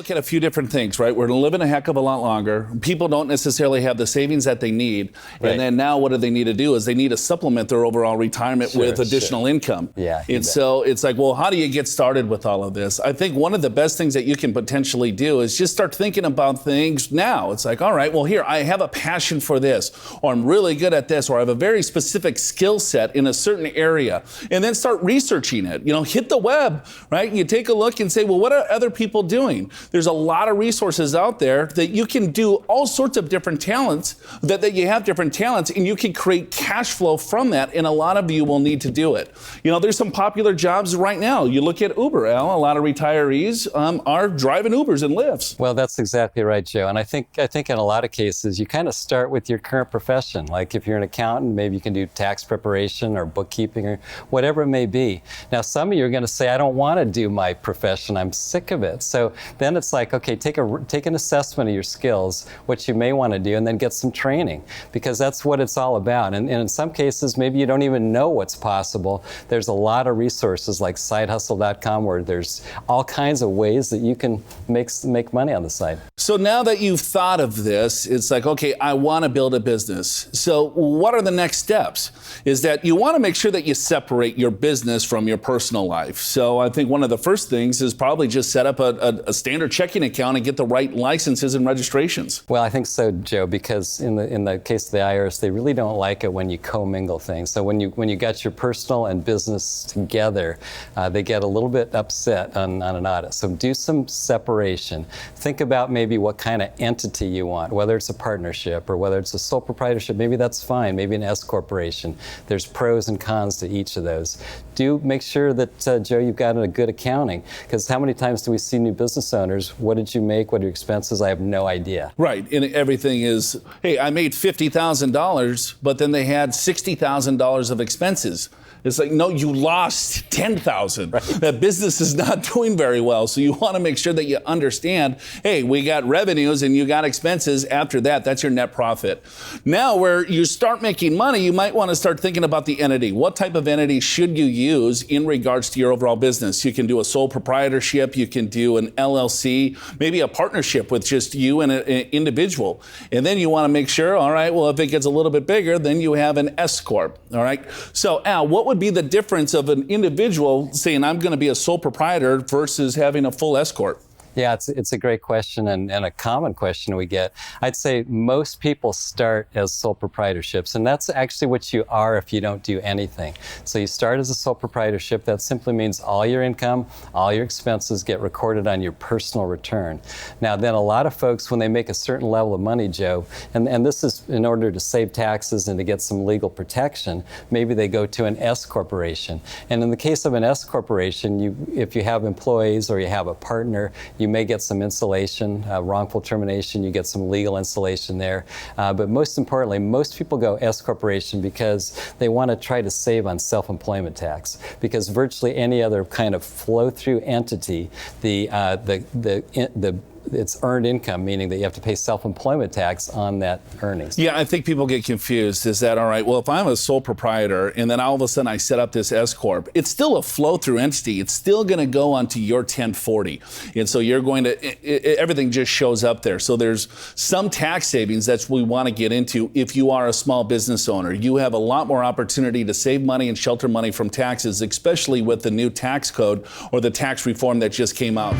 look at a few different things, right? We're living a heck of a lot longer. People don't necessarily have the savings that they need. Right. And then now what do they need to do is they need to supplement their overall retirement with additional income. Yeah. And so it's like, well, how do you get started with all of this? I think one of the best things that you can potentially do is just start thinking about things now. It's like, all right, well, here, I have a passion for this, or I'm really good at this, or I have a very specific skill set in a certain area. And then start researching it. You know, hit the web, right? You take a look and say, well, what are other people doing? There's a lot of resources out there that you can do all sorts of different talents, that you have different talents, and you can create cash flow from that, and a lot of you will need to do it. You know, there's some popular jobs right now. You look at Uber, Al, a lot of retirees are driving Ubers and Lyfts. Well, that's exactly right, Joe. And I think in a lot of cases, you kind of start with your current profession. Like if you're an accountant, maybe you can do tax preparation or bookkeeping or whatever it may be. Now, some of you are going to say, I don't want to do my profession. I'm sick of it. So then it's like, okay, take an assessment of your skills, what you may want to do, and then get some training, because that's what it's all about. And in some cases, maybe you don't even know what's possible. There's a lot of resources like sidehustle.com where there's all kinds of ways that you can make money on the side. So now that you've thought of this, it's like, okay, I want to build a business. So what are the next steps? Is that you want to make sure that you separate your business from your personal life. So I think one of the first things is probably just set up a standard checking account and get the right licenses and registrations. Well, I think so, Joe, because in the case of the IRS, they really don't like it when you commingle things. So when you got your personal and business together, they get a little bit upset on an audit. So do some separation. Think about maybe what kind of entity you want, whether it's a partnership or whether it's a sole proprietorship. Maybe that's fine. Maybe an S corporation. There's pros and cons to each of those. Do make sure that, Joe, you've got a good accounting, because how many times do we see new business owners, what did you make, what are your expenses? I have no idea. Right, and everything is, hey, I made $50,000, but then they had $60,000 of expenses. It's like, no, you lost $10,000. Right. That business is not doing very well. So you want to make sure that you understand, hey, we got revenues and you got expenses. After that, that's your net profit. Now, where you start making money, you might want to start thinking about the entity. What type of entity should you use in regards to your overall business? You can do a sole proprietorship. You can do an LLC, maybe a partnership with just you and an individual. And then you want to make sure, all right, well, if it gets a little bit bigger, then you have an S corp. All right. So, Al, what would be the difference of an individual saying I'm going to be a sole proprietor versus having a full S corp? Yeah, it's a great question and a common question we get. I'd say most people start as sole proprietorships, and that's actually what you are if you don't do anything. So you start as a sole proprietorship. That simply means all your income, all your expenses get recorded on your personal return. Now, then a lot of folks, when they make a certain level of money, Joe, and this is in order to save taxes and to get some legal protection, maybe they go to an S corporation. And in the case of an S corporation, if you have employees or you have a partner, you may get some insulation, wrongful termination, you get some legal insulation there. But most importantly, most people go S corporation because they want to try to save on self-employment tax. Because virtually any other kind of flow-through entity, it's earned income, meaning that you have to pay self-employment tax on that earnings. Yeah, I think people get confused. Is that, all right, well, if I'm a sole proprietor and then all of a sudden I set up this S corp, it's still a flow-through entity. It's still going to go onto your 1040. And so you're going to, everything just shows up there. So there's some tax savings that we want to get into if you are a small business owner. You have a lot more opportunity to save money and shelter money from taxes, especially with the new tax code or the tax reform that just came out.